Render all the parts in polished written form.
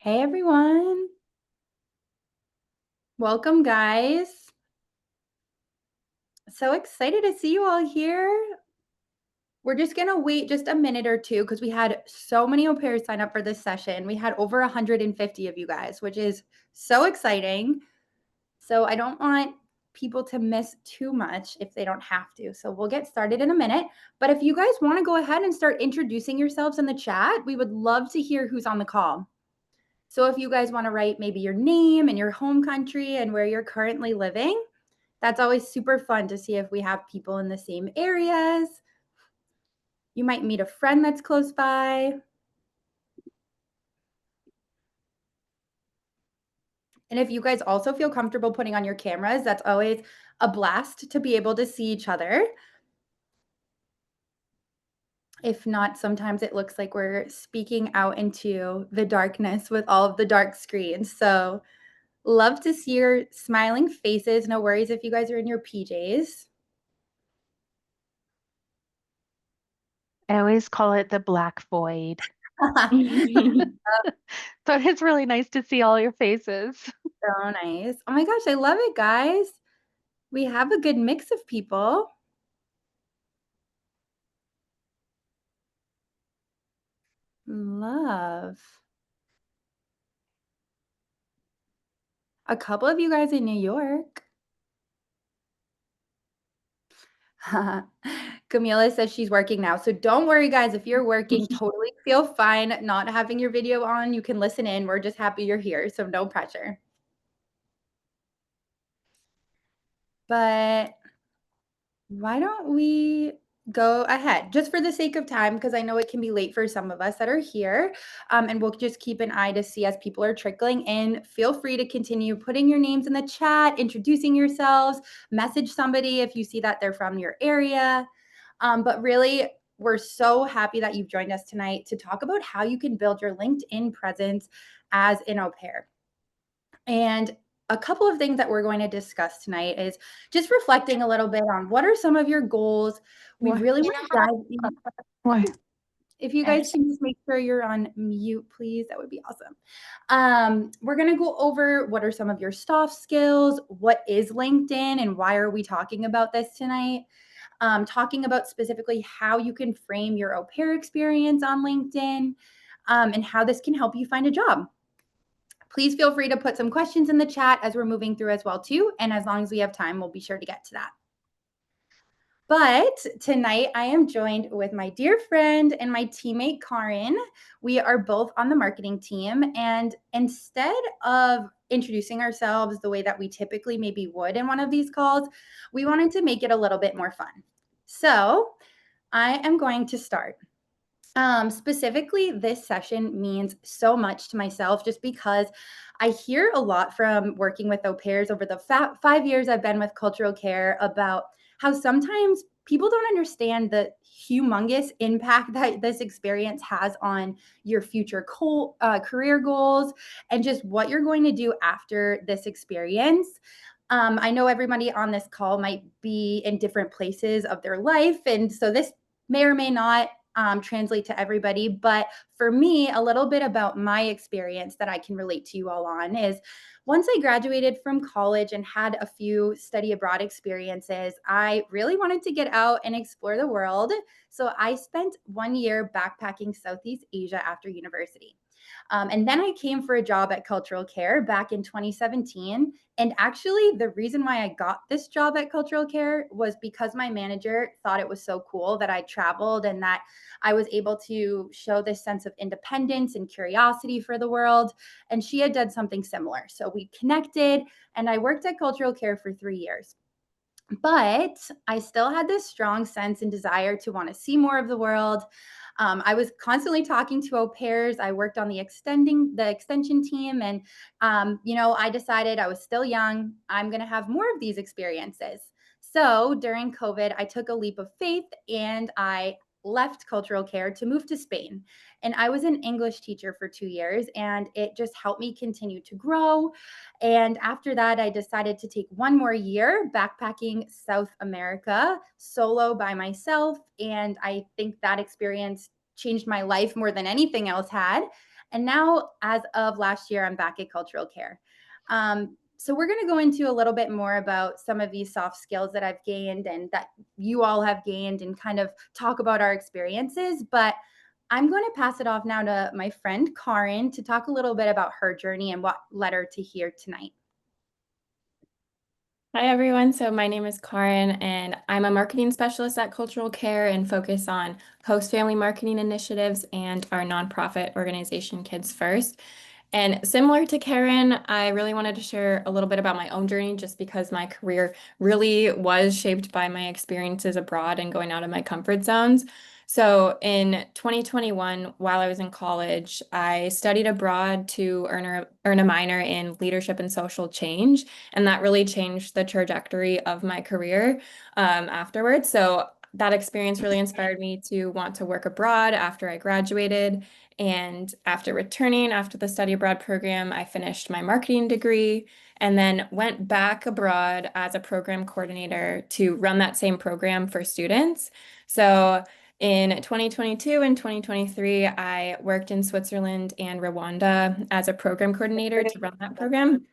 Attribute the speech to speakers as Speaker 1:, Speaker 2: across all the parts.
Speaker 1: Hey everyone. Welcome, guys. So excited to see you all here. We're just going to wait just a minute or two because we had so many au pairs sign up for this session. We had over 150 of you guys, which is so exciting. So I don't want people to miss too much if they don't have to. So we'll get started in a minute. But if you guys want to go ahead and start introducing yourselves in the chat, we would love to hear who's on the call. So if you guys want to write maybe your name and your home country and where you're currently living, that's always super fun to see if we have people in the same areas. You might meet a friend that's close by. And if you guys also feel comfortable putting on your cameras, that's always a blast to be able to see each other. If not, sometimes it looks like we're speaking out into the darkness with all of the dark screens. So love to see your smiling faces. No worries if you guys are in your PJs.
Speaker 2: I always call it the black void. So it's really nice to see all your faces.
Speaker 1: So nice. Oh my gosh, I love it, guys. We have a good mix of people. Love. A couple of you guys in New York. Camila says she's working now. So don't worry, guys. If you're working, totally feel fine not having your video on. You can listen in. We're just happy you're here. So no pressure. But why don't we go ahead just for the sake of time, because I know it can be late for some of us that are here. And we'll just keep an eye to see as people are trickling in. Feel free to continue putting your names in the chat, introducing yourselves, message somebody if you see that they're from your area. But really, we're so happy that you've joined us tonight to talk about how you can build your LinkedIn presence as an au pair. And a couple of things that we're going to discuss tonight is just reflecting a little bit on what are some of your goals. We
Speaker 2: What?
Speaker 1: really want to dive in.
Speaker 2: What?
Speaker 1: If you guys can just make sure you're on mute, please, that would be awesome. We're going to go over what are some of your soft skills, what is LinkedIn, and why are we talking about this tonight. Talking about specifically how you can frame your au pair experience on LinkedIn, and how this can help you find a job. Please feel free to put some questions in the chat as we're moving through as well too. And as long as we have time, we'll be sure to get to that. But tonight I am joined with my dear friend and my teammate, Karin. We are both on the marketing team. And instead of introducing ourselves the way that we typically maybe would in one of these calls, we wanted to make it a little bit more fun. So I am going to start. Specifically, this session means so much to myself just because I hear a lot from working with au pairs over the 5 years I've been with Cultural Care about how sometimes people don't understand the humongous impact that this experience has on your future career goals and just what you're going to do after this experience. I know everybody on this call might be in different places of their life, and so this may or may not translate to everybody. But for me, a little bit about my experience that I can relate to you all on is once I graduated from college and had a few study abroad experiences, I really wanted to get out and explore the world. So I spent 1 year backpacking Southeast Asia after university. And then I came for a job at Cultural Care back in 2017. And actually, the reason why I got this job at Cultural Care was because my manager thought it was so cool that I traveled and that I was able to show this sense of independence and curiosity for the world. And she had done something similar. So we connected, and I worked at Cultural Care for 3 years. But I still had this strong sense and desire to want to see more of the world. I was constantly talking to au pairs. I worked on the extension team, and I decided I was still young. I'm going to have more of these experiences. So during COVID, I took a leap of faith and I left Cultural Care to move to Spain. And I was an English teacher for 2 years, and it just helped me continue to grow. And after that, I decided to take one more year backpacking South America solo by myself. And I think that experience changed my life more than anything else had. And now, as of last year, I'm back at Cultural Care. So we're going to go into a little bit more about some of these soft skills that I've gained and that you all have gained and kind of talk about our experiences. But I'm going to pass it off now to my friend Karin to talk a little bit about her journey and what led her to here tonight.
Speaker 3: Hi, everyone. So my name is Karin, and I'm a marketing specialist at Cultural Care and focus on post-family marketing initiatives and our nonprofit organization, Kids First. And similar to Karen, I really wanted to share a little bit about my own journey just because my career really was shaped by my experiences abroad and going out of my comfort zones. So in 2021, while I was in college, I studied abroad to earn a minor in leadership and social change. And that really changed the trajectory of my career afterwards. So that experience really inspired me to want to work abroad after I graduated. And after returning after the study abroad program, I finished my marketing degree and then went back abroad as a program coordinator to run that same program for students. So in 2022 and 2023, I worked in Switzerland and Rwanda as a program coordinator to run that program.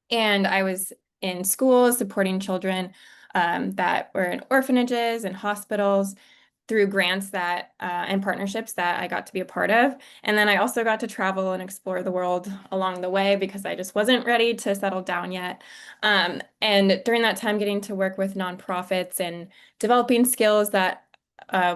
Speaker 3: And I was in schools supporting children that were in orphanages and hospitals through grants that and partnerships that I got to be a part of. And then I also got to travel and explore the world along the way because I just wasn't ready to settle down yet. And during that time, getting to work with nonprofits and developing skills that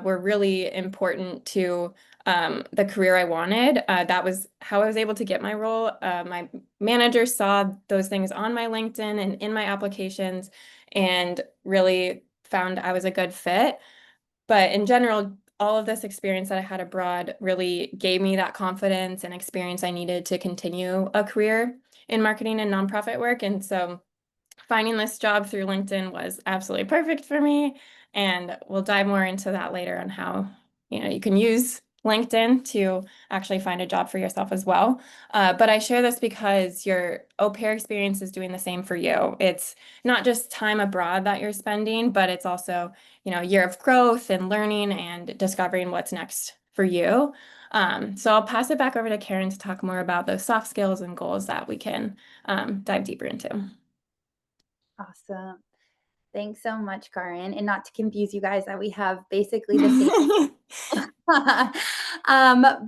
Speaker 3: were really important to the career I wanted. That was how I was able to get my role. My manager saw those things on my LinkedIn and in my applications and really found I was a good fit. But in general, all of this experience that I had abroad really gave me that confidence and experience I needed to continue a career in marketing and nonprofit work. And so finding this job through LinkedIn was absolutely perfect for me. And we'll dive more into that later on how, you can use LinkedIn to actually find a job for yourself as well. But I share this because your au pair experience is doing the same for you. It's not just time abroad that you're spending, but it's also, a year of growth and learning and discovering what's next for you. So I'll pass it back over to Karen to talk more about those soft skills and goals that we can dive deeper into.
Speaker 1: Awesome. Thanks so much, Karin. And not to confuse you guys that we have basically the same.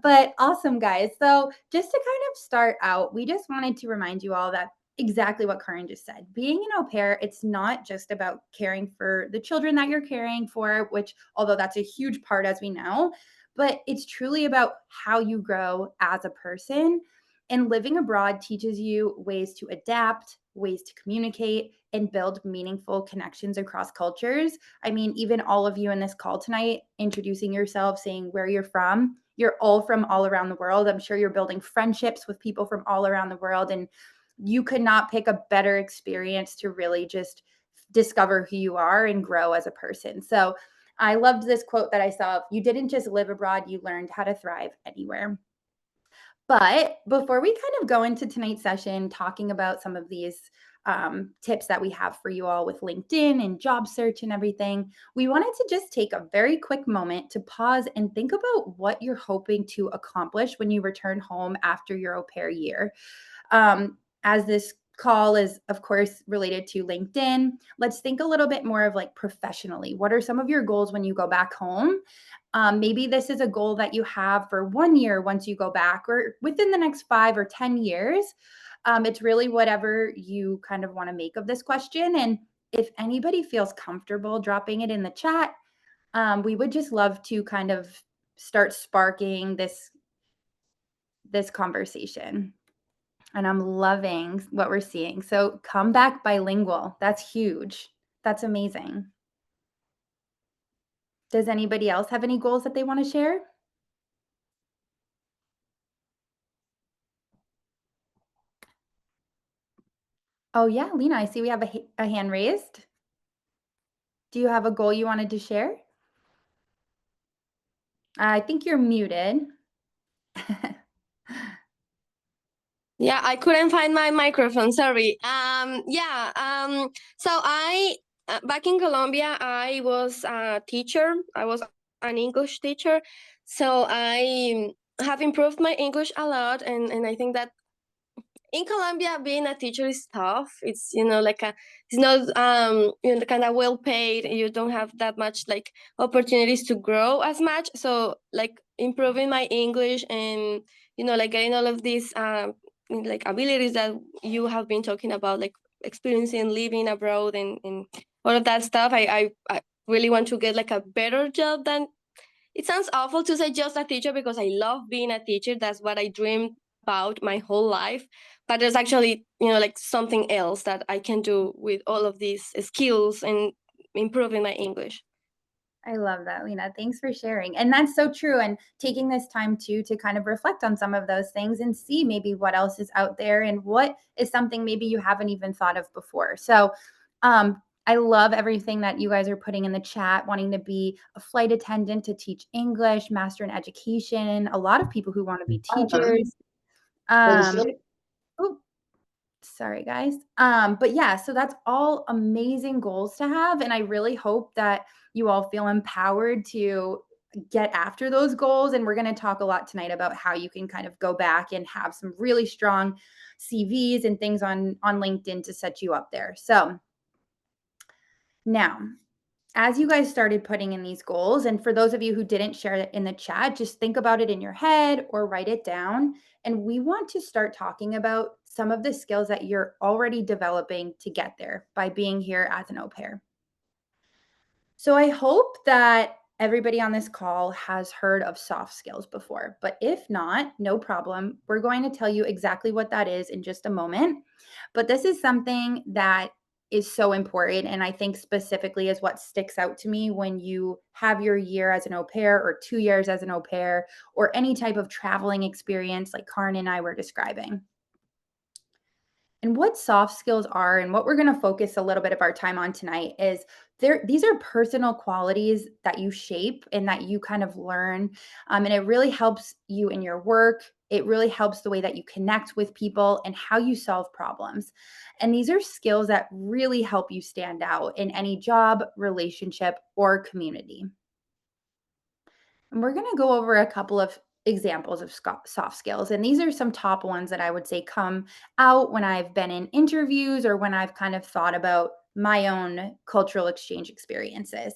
Speaker 1: But awesome, guys. So just to kind of start out, we just wanted to remind you all that exactly what Karin just said. Being an au pair, it's not just about caring for the children that you're caring for, which although that's a huge part as we know, but it's truly about how you grow as a person. And living abroad teaches you ways to adapt, ways to communicate, and build meaningful connections across cultures. I mean, even all of you in this call tonight, introducing yourself, saying where you're from, you're all from all around the world. I'm sure you're building friendships with people from all around the world. And you could not pick a better experience to really just discover who you are and grow as a person. So I loved this quote that I saw. You didn't just live abroad, you learned how to thrive anywhere. But before we kind of go into tonight's session, talking about some of these tips that we have for you all with LinkedIn and job search and everything, we wanted to just take a very quick moment to pause and think about what you're hoping to accomplish when you return home after your au pair year. As this call is, of course, related to LinkedIn, let's think a little bit more of like professionally. What are some of your goals when you go back home? Maybe this is a goal that you have for 1 year once you go back, or within the next 5 or 10 years. It's really whatever you kind of want to make of this question. And if anybody feels comfortable dropping it in the chat, we would just love to kind of start sparking this conversation. And I'm loving what we're seeing. So come back bilingual. That's huge. That's amazing. Does anybody else have any goals that they want to share? Oh, yeah, Lena, I see we have a hand raised. Do you have a goal you wanted to share? I think you're muted.
Speaker 4: Yeah, I couldn't find my microphone. Sorry. So I back in Colombia, I was a teacher. I was an English teacher. So have improved my English a lot, and I think that in Colombia, being a teacher is tough. It's like it's not kind of well paid. You don't have that much like opportunities to grow as much. So like improving my English and like getting all of these like abilities that you have been talking about, like experiencing living abroad and all of that stuff. I really want to get like a better job than. It sounds awful to say just a teacher because I love being a teacher. That's what I dreamed about my whole life. But there's actually, like something else that I can do with all of these skills and improving my English.
Speaker 1: I love that, Lena. Thanks for sharing. And that's so true. And taking this time too to kind of reflect on some of those things and see maybe what else is out there and what is something maybe you haven't even thought of before. So I love everything that you guys are putting in the chat, wanting to be a flight attendant to teach English, master in education, a lot of people who want to be teachers. Oh, sorry guys. But yeah, so that's all amazing goals to have. And I really hope that you all feel empowered to get after those goals. And we're going to talk a lot tonight about how you can kind of go back and have some really strong CVs and things on LinkedIn to set you up there. So now, as you guys started putting in these goals, and for those of you who didn't share it in the chat, just think about it in your head or write it down. And we want to start talking about some of the skills that you're already developing to get there by being here as an au pair. So I hope that everybody on this call has heard of soft skills before, but if not, no problem. We're going to tell you exactly what that is in just a moment. But this is something that is so important, and I think specifically is what sticks out to me when you have your year as an au pair or 2 years as an au pair or any type of traveling experience like Karin and I were describing. And what soft skills are, and what we're going to focus a little bit of our time on tonight is these are personal qualities that you shape and that you kind of learn. And it really helps you in your work. It really helps the way that you connect with people and how you solve problems. And these are skills that really help you stand out in any job, relationship, or community. And we're going to go over a couple of examples of soft skills. And these are some top ones that I would say come out when I've been in interviews or when I've kind of thought about my own cultural exchange experiences.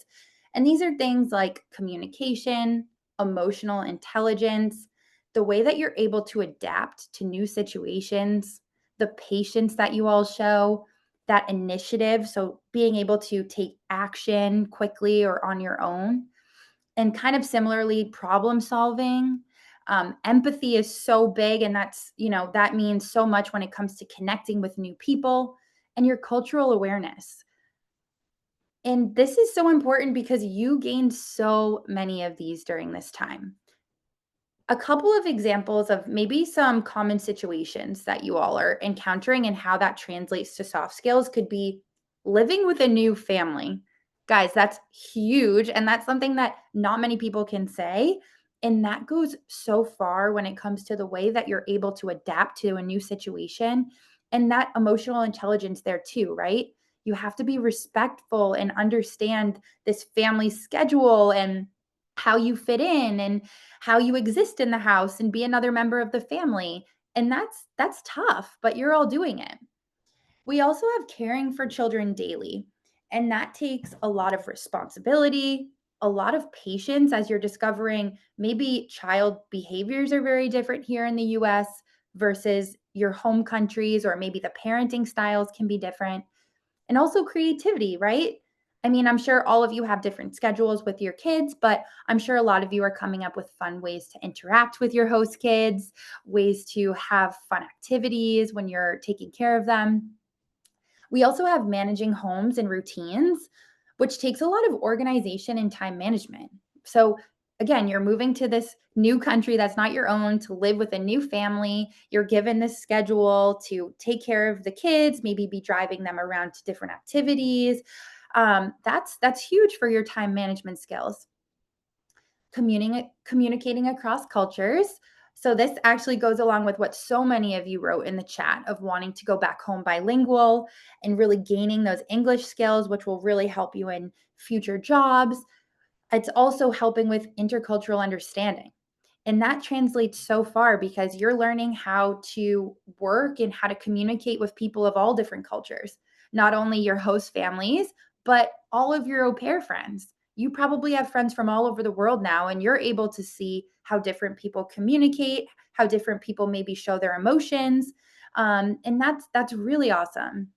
Speaker 1: And these are things like communication, emotional intelligence, the way that you're able to adapt to new situations, the patience that you all show, that initiative. So being able to take action quickly or on your own, and kind of similarly problem solving. Empathy is so big, and that means so much when it comes to connecting with new people, and your cultural awareness. And this is so important because you gained so many of these during this time. A couple of examples of maybe some common situations that you all are encountering and how that translates to soft skills could be living with a new family. Guys, that's huge. And that's something that not many people can say. And that goes so far when it comes to the way that you're able to adapt to a new situation and that emotional intelligence there too, right? You have to be respectful and understand this family schedule and how you fit in and how you exist in the house and be another member of the family. And that's tough, but you're all doing it. We also have caring for children daily, and that takes a lot of responsibility, a lot of patience as you're discovering maybe child behaviors are very different here in the US versus your home countries, or maybe the parenting styles can be different. And also creativity, right? I mean, I'm sure all of you have different schedules with your kids, but I'm sure a lot of you are coming up with fun ways to interact with your host kids, ways to have fun activities when you're taking care of them. We also have managing homes and routines, which takes a lot of organization and time management. So, again, you're moving to this new country that's not your own to live with a new family. You're given this schedule to take care of the kids, maybe be driving them around to different activities. That's huge for your time management skills. Communicating across cultures. So this actually goes along with what so many of you wrote in the chat of wanting to go back home bilingual and really gaining those English skills, which will really help you in future jobs. It's also helping with intercultural understanding. And that translates so far because you're learning how to work and how to communicate with people of all different cultures, not only your host families, but all of your au pair friends. You probably have friends from all over the world now, and you're able to see how different people communicate, how different people maybe show their emotions. And that's really awesome.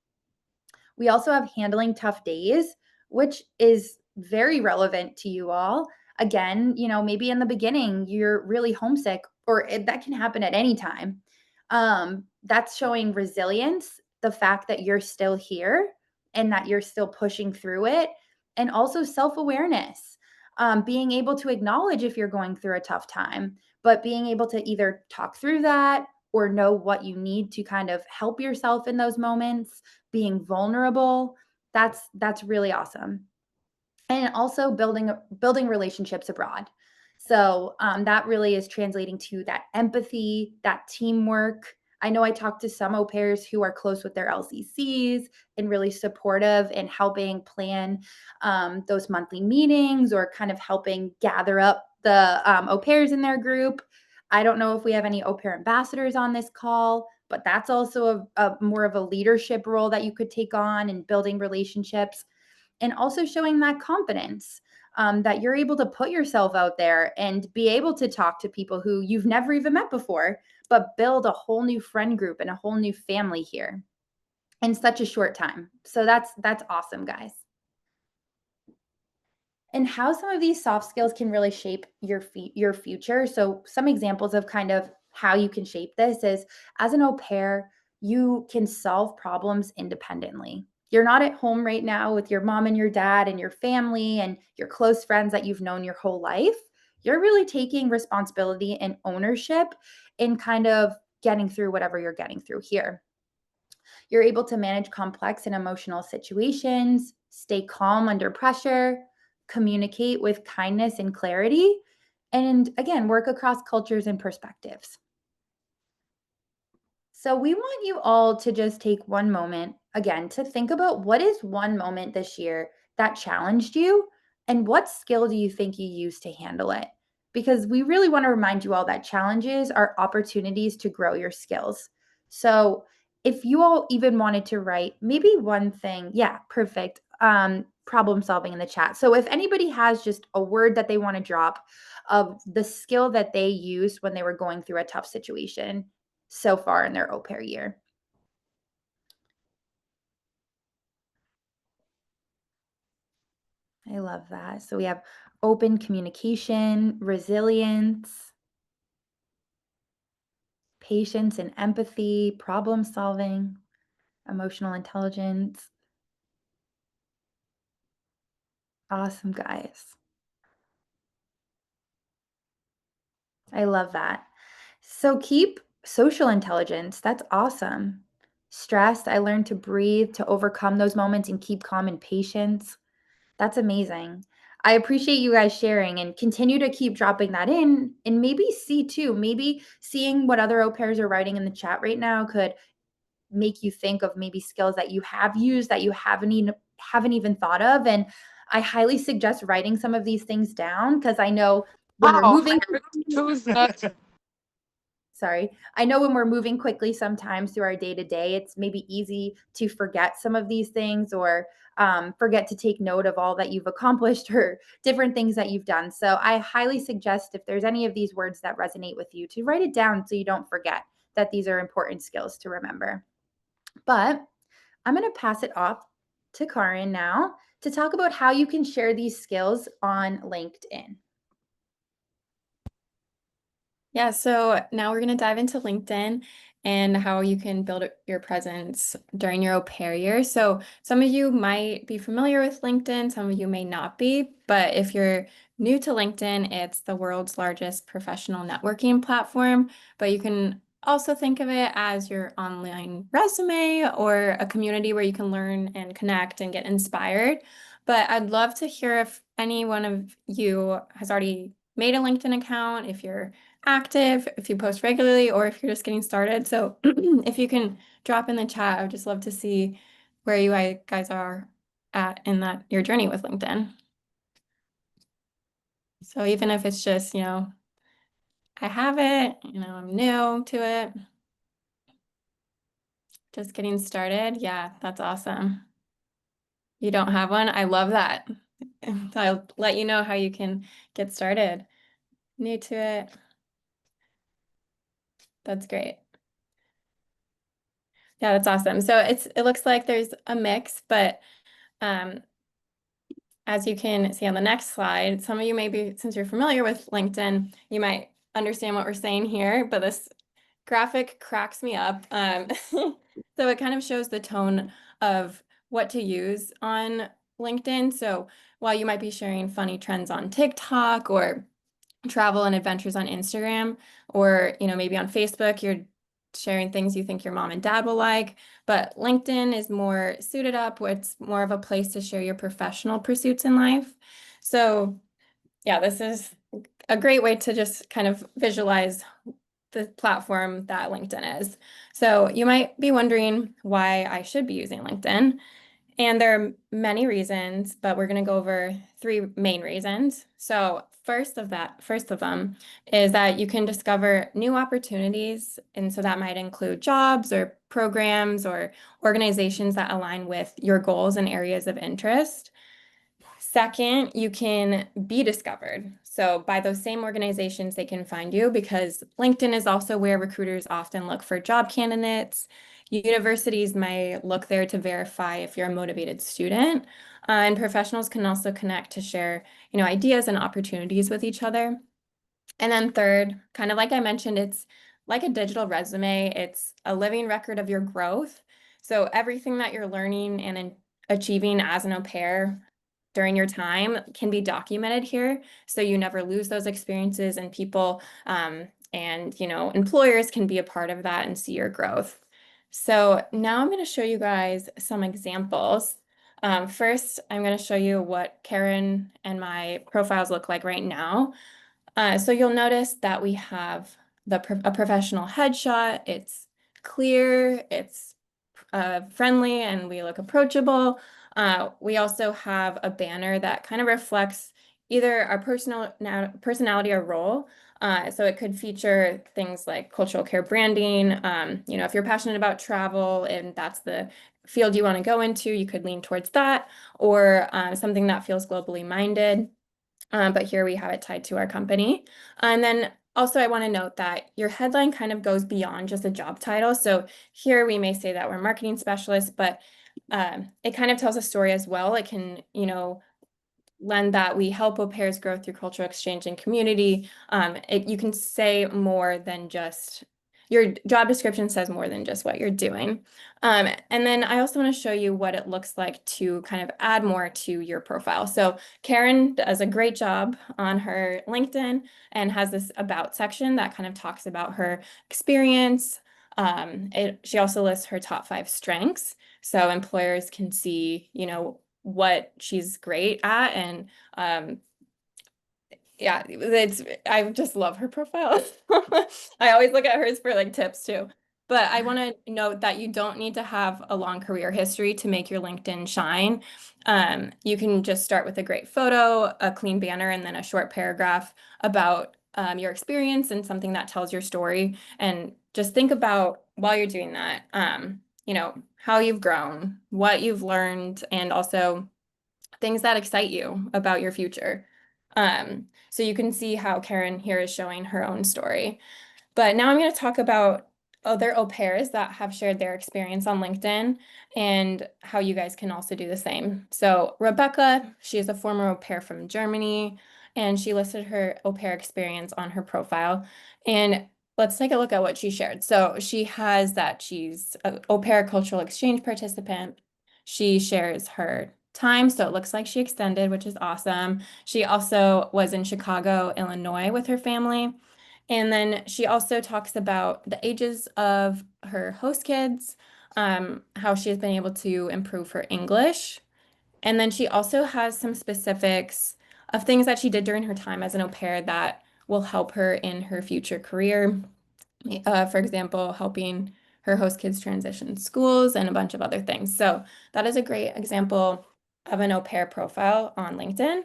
Speaker 1: We also have handling tough days, which is very relevant to you all. Again, maybe in the beginning you're really homesick, or that can happen at any time. That's showing resilience, the fact that you're still here and that you're still pushing through it, and also self awareness. Being able to acknowledge if you're going through a tough time, but being able to either talk through that or know what you need to kind of help yourself in those moments, being vulnerable. That's really awesome. And also building relationships abroad. So that really is translating to that empathy, that teamwork. I know I talked to some au pairs who are close with their LCCs and really supportive in helping plan those monthly meetings, or kind of helping gather up the au pairs in their group. I don't know if we have any au pair ambassadors on this call, but that's also a more of a leadership role that you could take on in building relationships, and also showing that confidence, that you're able to put yourself out there and be able to talk to people who you've never even met before, but build a whole new friend group and a whole new family here in such a short time. So that's awesome, guys. And how some of these soft skills can really shape your future. So some examples of kind of how you can shape this is, as an au pair, you can solve problems independently. You're not at home right now with your mom and your dad and your family and your close friends that you've known your whole life. You're really taking responsibility and ownership in kind of getting through whatever you're getting through here. You're able to manage complex and emotional situations, stay calm under pressure, communicate with kindness and clarity, and again, work across cultures and perspectives. So, we want you all to just take one moment again to think about, what is one moment this year that challenged you, and what skill do you think you used to handle it? Because we really want to remind you all that challenges are opportunities to grow your skills. So, if you all even wanted to write maybe one thing, yeah, perfect. Problem solving in the chat. So, if anybody has just a word that they want to drop of the skill that they used when they were going through a tough situation so far in their au pair year. I love that. So we have open communication, resilience, patience and empathy, problem solving, emotional intelligence. Awesome, guys. I love that. So keep social intelligence. That's awesome. Stress, I learned to breathe, to overcome those moments and keep calm and patience. That's amazing. I appreciate you guys sharing, and continue to keep dropping that in, and maybe see too, maybe seeing what other au pairs are writing in the chat right now could make you think of maybe skills that you have used that you haven't even thought of. And I highly suggest writing some of these things down, because I know when we're moving sorry. I know when we're moving quickly sometimes through our day to day, it's maybe easy to forget some of these things, or forget to take note of all that you've accomplished or different things that you've done. So I highly suggest, if there's any of these words that resonate with you, to write it down so you don't forget that these are important skills to remember. But I'm going to pass it off to Karin now to talk about how you can share these skills on LinkedIn.
Speaker 3: Yeah, so now we're going to dive into LinkedIn and how you can build your presence during your au pair year. So some of you might be familiar with LinkedIn, some of you may not be, but if you're new to LinkedIn, it's the world's largest professional networking platform, but you can also think of it as your online resume, or a community where you can learn and connect and get inspired. But I'd love to hear if any one of you has already made a LinkedIn account, if you're active, if you post regularly, or if you're just getting started. So if you can drop in the chat, I would just love to see where you guys are at in your journey with LinkedIn. So even if it's just, I haven't, I'm new to it. Just getting started. Yeah, that's awesome. You don't have one? I love that. I'll let you know how you can get started. New to it. That's great. Yeah, that's awesome. So it looks like there's a mix, but as you can see on the next slide, some of you maybe, since you're familiar with LinkedIn, you might understand what we're saying here, but this graphic cracks me up. So it kind of shows the tone of what to use on LinkedIn. So while you might be sharing funny trends on TikTok or travel and adventures on Instagram, or maybe on Facebook, you're sharing things you think your mom and dad will like, but LinkedIn is more suited up, where it's more of a place to share your professional pursuits in life. So yeah, this is a great way to just kind of visualize the platform that LinkedIn is. So you might be wondering why I should be using LinkedIn. And there are many reasons, but we're going to go over three main reasons. So first of them is that you can discover new opportunities. And so that might include jobs or programs or organizations that align with your goals and areas of interest. Second, you can be discovered. So by those same organizations, they can find you, because LinkedIn is also where recruiters often look for job candidates. Universities may look there to verify if you're a motivated student, and professionals can also connect to share, ideas and opportunities with each other. And then third, kind of like I mentioned, it's like a digital resume. It's a living record of your growth. So everything that you're learning and achieving as an au pair during your time can be documented here. So you never lose those experiences, and people and employers can be a part of that and see your growth. So now I'm going to show you guys some examples. First, I'm going to show you what Karen and my profiles look like right now. So you'll notice that we have a professional headshot. It's clear, it's friendly, and we look approachable. We also have a banner that kind of reflects either our personality or role. So it could feature things like cultural care branding. If you're passionate about travel and that's the field you want to go into, you could lean towards that, or something that feels globally minded. But here we have it tied to our company. And then also I want to note that your headline kind of goes beyond just a job title. So here we may say that we're marketing specialists, but it kind of tells a story as well. It can, lend that we help au pairs grow through cultural exchange and community. You can say more than just, your job description says more than just what you're doing. And then I also want to show you what it looks like to kind of add more to your profile. So Karen does a great job on her LinkedIn and has this about section that kind of talks about her experience. She also lists her top 5 strengths, so employers can see, what she's great at. And yeah, I just love her profile. I always look at hers for like tips too. But I want to note that you don't need to have a long career history to make your LinkedIn shine. You can just start with a great photo, a clean banner, and then a short paragraph about your experience and something that tells your story. And just think about, while you're doing that, how you've grown, what you've learned, and also things that excite you about your future. So you can see how Karen here is showing her own story. But now I'm going to talk about other au pairs that have shared their experience on LinkedIn and how you guys can also do the same. So Rebecca, she is a former au pair from Germany, and she listed her au pair experience on her profile. And let's take a look at what she shared. So she has that she's an au pair cultural exchange participant. She shares her time, so it looks like she extended, which is awesome. She also was in Chicago, Illinois with her family. And then she also talks about the ages of her host kids, how she has been able to improve her English. And then she also has some specifics of things that she did during her time as an au pair that will help her in her future career. For example, helping her host kids transition schools and a bunch of other things. So that is a great example of an au pair profile on LinkedIn.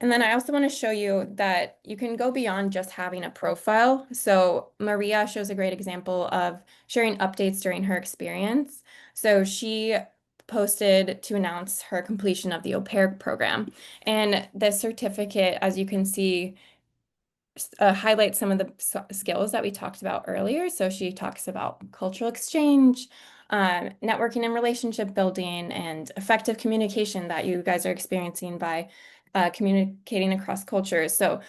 Speaker 3: And then I also want to show you that you can go beyond just having a profile. So Maria shows a great example of sharing updates during her experience. So she posted to announce her completion of the au pair program. And this certificate, as you can see, highlights some of the skills that we talked about earlier. So she talks about cultural exchange, networking and relationship building, and effective communication that you guys are experiencing by communicating across cultures. So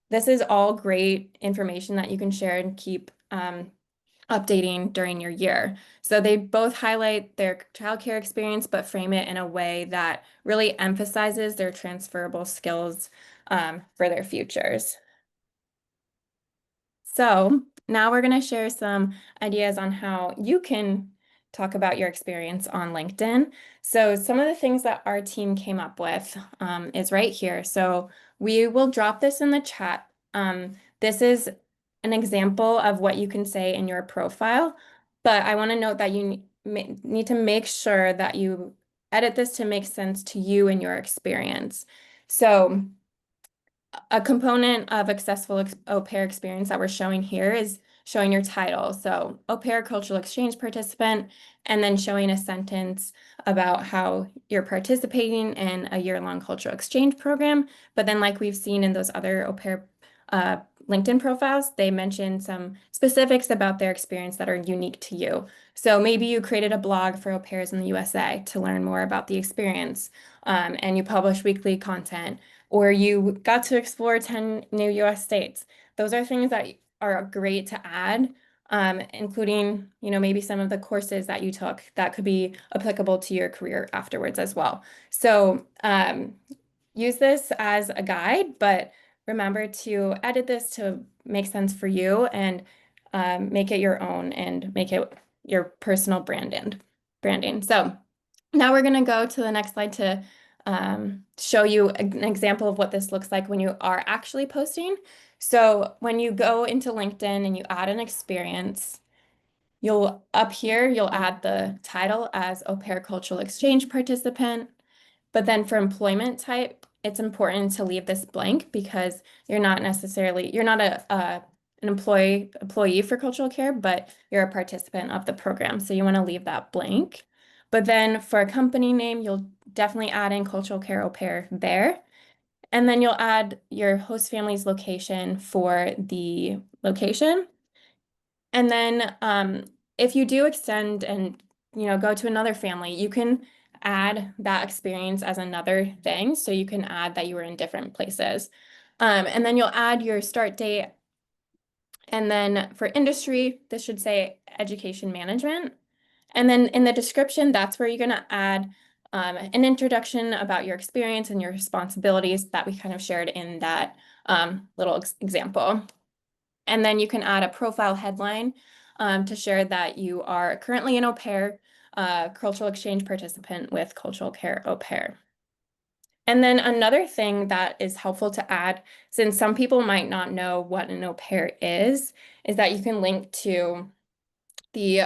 Speaker 3: this is all great information that you can share and keep updating during your year. So they both highlight their childcare experience, but frame it in a way that really emphasizes their transferable skills for their futures. So now we're going to share some ideas on how you can talk about your experience on LinkedIn. So some of the things that our team came up with is right here. So we will drop this in the chat. This is an example of what you can say in your profile, but I want to note that you need to make sure that you edit this to make sense to you and your experience. So a component of accessible au pair experience that we're showing here is showing your title. So au pair cultural exchange participant, and then showing a sentence about how you're participating in a year-long cultural exchange program. But then like we've seen in those other au pair LinkedIn profiles, they mention some specifics about their experience that are unique to you. So maybe you created a blog for au pairs in the USA to learn more about the experience, and you publish weekly content, or you got to explore 10 new US states. Those are things that are great to add, including, maybe some of the courses that you took that could be applicable to your career afterwards as well. So use this as a guide, but remember to edit this to make sense for you and make it your own and make it your personal branding. So now we're going to go to the next slide to show you an example of what this looks like when you are actually posting. So when you go into LinkedIn and you add an experience, up here, you'll add the title as au pair cultural exchange participant. But then for employment type, it's important to leave this blank because you're not an employee for cultural care, but you're a participant of the program. So you want to leave that blank. But then for a company name, you'll definitely add in cultural care au pair there. And then you'll add your host family's location for the location. And then if you do extend and go to another family, you can add that experience as another thing. So you can add that you were in different places. And then you'll add your start date. And then for industry, this should say education management. And then in the description, that's where you're going to add an introduction about your experience and your responsibilities that we kind of shared in that little example. And then you can add a profile headline to share that you are currently an au pair, cultural exchange participant with cultural care au pair. And then another thing that is helpful to add, since some people might not know what an au pair is that you can link to the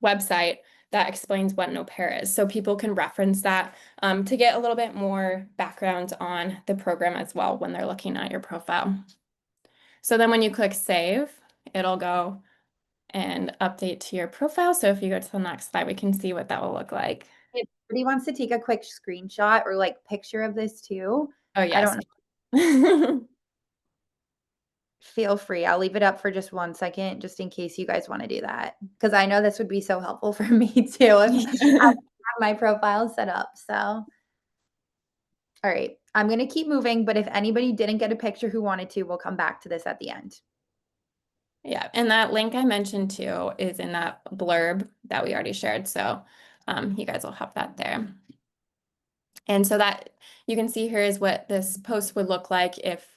Speaker 3: website that explains what an au pair is. So people can reference that to get a little bit more background on the program as well when they're looking at your profile. So then when you click save, it'll go and update to your profile. So if you go to the next slide, we can see what that will look like.
Speaker 1: If anybody wants to take a quick screenshot or like picture of this too,
Speaker 3: Oh, yes.
Speaker 1: I don't know. Feel free. I'll leave it up for just 1 second, just in case you guys want to do that. Because I know this would be so helpful for me too if I have my profile set up. So, all right, I'm going to keep moving, but if anybody didn't get a picture who wanted to, we'll come back to this at the end.
Speaker 3: Yeah, and that link I mentioned too is in that blurb that we already shared. So you guys will have that there. And so that you can see here is what this post would look like if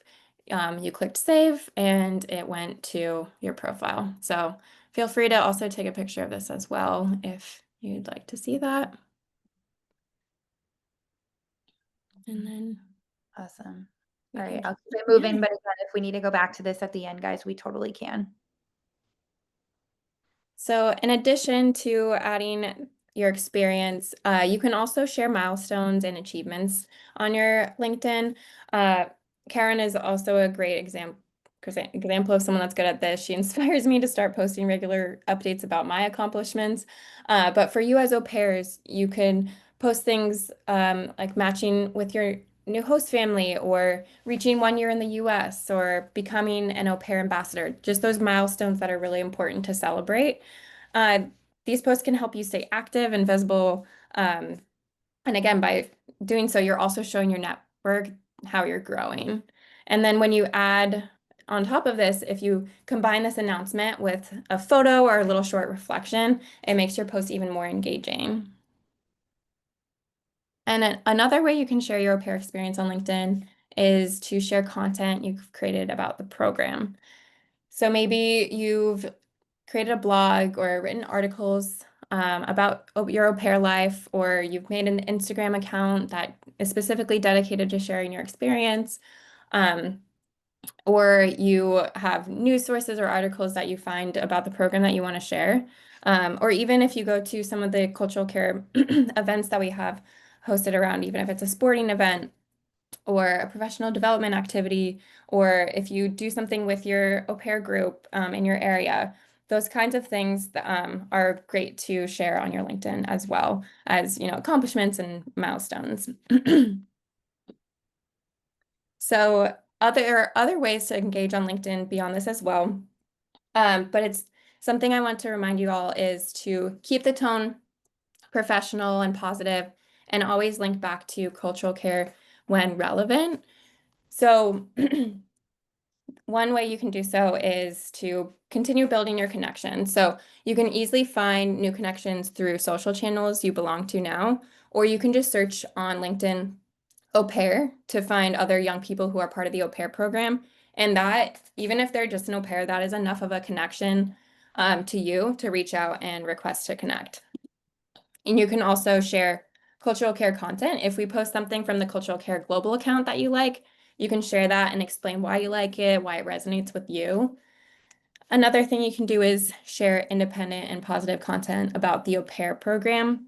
Speaker 3: you clicked save and it went to your profile. So feel free to also take a picture of this as well if you'd like to see that. And then
Speaker 1: Awesome.
Speaker 3: we
Speaker 1: All
Speaker 3: can
Speaker 1: right, I'll
Speaker 3: keep-
Speaker 1: keep it moving, but again, if we need to go back to this at the end, guys, we totally can.
Speaker 3: So in addition to adding your experience. You can also share milestones and achievements on your LinkedIn. Karen is also a great example of someone that's good at this. She inspires me to start posting regular updates about my accomplishments. But for you as au pairs, you can post things like matching with your new host family or reaching 1 year in the US or becoming an au pair ambassador, just those milestones that are really important to celebrate. These posts can help you stay active and visible. And again, by doing so, you're also showing your network how you're growing. And then when you add on top of this, if you combine this announcement with a photo or a little short reflection, it makes your post even more engaging. And another way you can share your au pair experience on LinkedIn is to share content you've created about the program. So maybe you've created a blog or written articles about your au pair life, or you've made an Instagram account that is specifically dedicated to sharing your experience, or you have news sources or articles that you find about the program that you want to share. Or even if you go to some of the cultural care events that we have hosted around, even if it's a sporting event or a professional development activity, or if you do something with your au pair group in your area, those kinds of things are great to share on your LinkedIn as well as, accomplishments and milestones. So other ways to engage on LinkedIn beyond this as well. But it's something I want to remind you all is to keep the tone professional and positive and always link back to cultural care when relevant. So one way you can do so is to continue building your connections. So you can easily find new connections through social channels you belong to now, or you can just search on LinkedIn au pair to find other young people who are part of the au pair program. And that, even if they're just an au pair, that is enough of a connection to you to reach out and request to connect. And you can also share cultural care content. If we post something from the Cultural Care Global account that you like, you can share that and explain why you like it, why it resonates with you. Another thing you can do is share independent and positive content about the au pair program.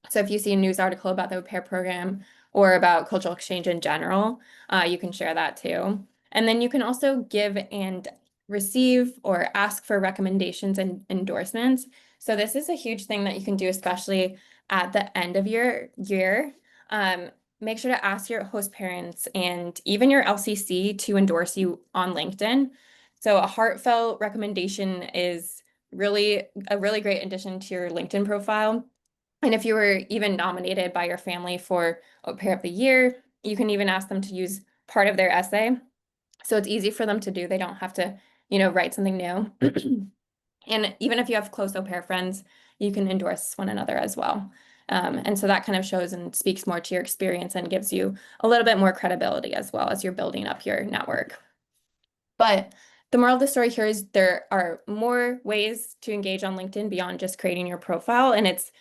Speaker 3: So if you see a news article about the au pair program or about cultural exchange in general, you can share that too. And then you can also give and receive or ask for recommendations and endorsements. So this is a huge thing that you can do, especially at the end of your year. Make sure to ask your host parents and even your LCC to endorse you on LinkedIn. So a heartfelt recommendation is a really great addition to your LinkedIn profile. And if you were even nominated by your family for Au Pair of the Year, you can even ask them to use part of their essay. So it's easy for them to do. They don't have to, write something new. And even if you have close au pair friends, you can endorse one another as well. And so that kind of shows and speaks more to your experience and gives you a little bit more credibility as well as you're building up your network. But the moral of the story here is there are more ways to engage on LinkedIn beyond just creating your profile. And it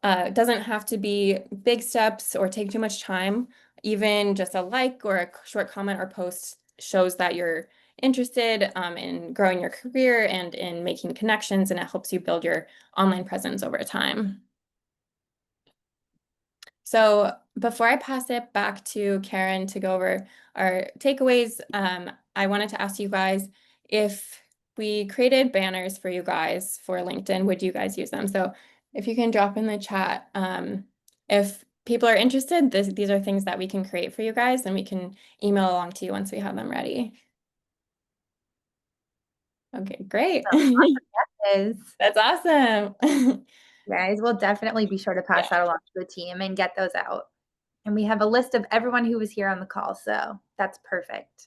Speaker 3: doesn't have to be big steps or take too much time. Even just a like or a short comment or post shows that you're interested in growing your career and in making connections, and it helps you build your online presence over time. So before I pass it back to Karen to go over our takeaways, I wanted to ask you guys, if we created banners for you guys for LinkedIn, would you guys use them? So if you can drop in the chat, if people are interested, these are things that we can create for you guys, and we can email along to you once we have them ready. Okay, great. That's awesome.
Speaker 1: Guys, we'll definitely be sure to pass that along to the team and get those out. And we have a list of everyone who was here on the call, so that's perfect.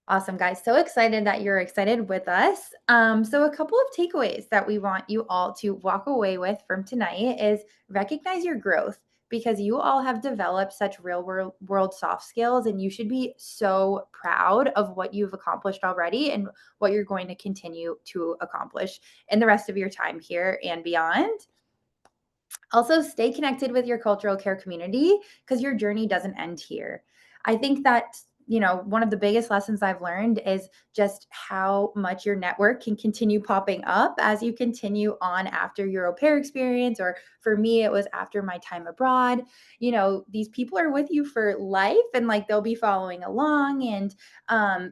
Speaker 1: Awesome, guys. So excited that you're excited with us. So a couple of takeaways that we want you all to walk away with from tonight is recognize your growth, because you all have developed such real world soft skills, and you should be so proud of what you've accomplished already and what you're going to continue to accomplish in the rest of your time here and beyond. Also, stay connected with your cultural care community, because your journey doesn't end here. I think that one of the biggest lessons I've learned is just how much your network can continue popping up as you continue on after your au pair experience. Or for me, it was after my time abroad. These people are with you for life, and like they'll be following along, and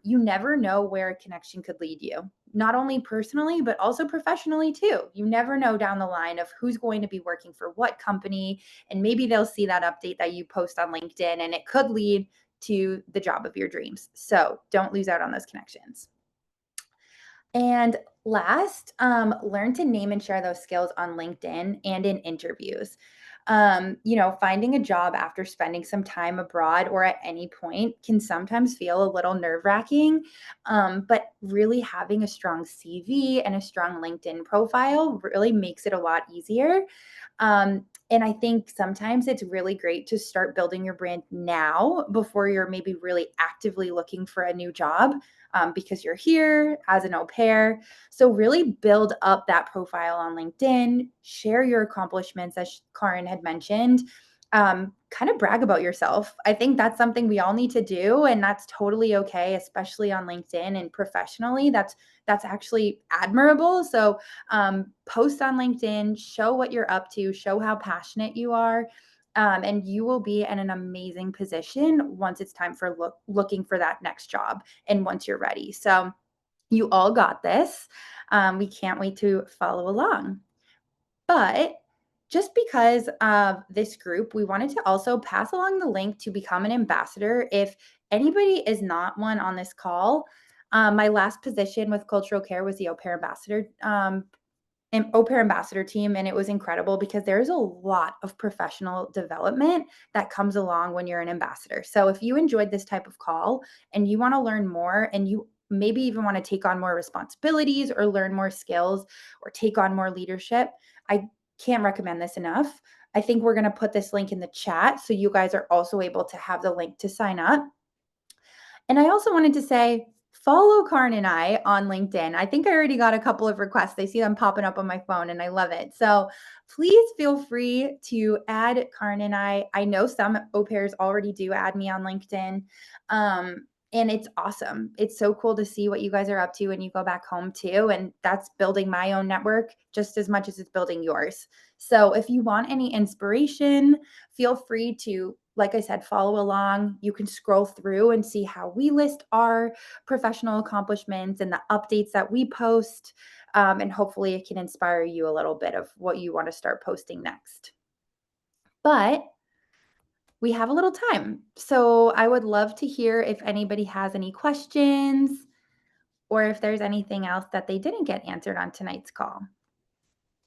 Speaker 1: you never know where a connection could lead you, not only personally, but also professionally too. You never know down the line of who's going to be working for what company, and maybe they'll see that update that you post on LinkedIn and it could lead to the job of your dreams. So don't lose out on those connections. And last, learn to name and share those skills on LinkedIn and in interviews. Finding a job after spending some time abroad or at any point can sometimes feel a little nerve-wracking, but really having a strong CV and a strong LinkedIn profile really makes it a lot easier. And I think sometimes it's really great to start building your brand now before you're maybe really actively looking for a new job, because you're here as an au pair. So really build up that profile on LinkedIn, share your accomplishments, as Karin had mentioned. Kind of brag about yourself. I think that's something we all need to do, and that's totally okay, especially on LinkedIn and professionally. That's actually admirable. So post on LinkedIn, show what you're up to, show how passionate you are, and you will be in an amazing position once it's time for looking for that next job and once you're ready. So you all got this. We can't wait to follow along. But just because of this group, we wanted to also pass along the link to become an ambassador. If anybody is not one on this call, my last position with Cultural Care was the au pair ambassador team, and it was incredible because there's a lot of professional development that comes along when you're an ambassador. So if you enjoyed this type of call and you want to learn more, and you maybe even want to take on more responsibilities or learn more skills or take on more leadership, I can't recommend this enough. I think we're going to put this link in the chat so you guys are also able to have the link to sign up. And I also wanted to say, follow Karin and I on LinkedIn. I think I already got a couple of requests. I see them popping up on my phone and I love it. So please feel free to add Karin and I. I know some au pairs already do add me on LinkedIn. And it's awesome. It's so cool to see what you guys are up to when you go back home too. And that's building my own network just as much as it's building yours. So if you want any inspiration, feel free to, like I said, follow along. You can scroll through and see how we list our professional accomplishments and the updates that we post. And hopefully it can inspire you a little bit of what you want to start posting next. But we have a little time. So I would love to hear if anybody has any questions or if there's anything else that they didn't get answered on tonight's call.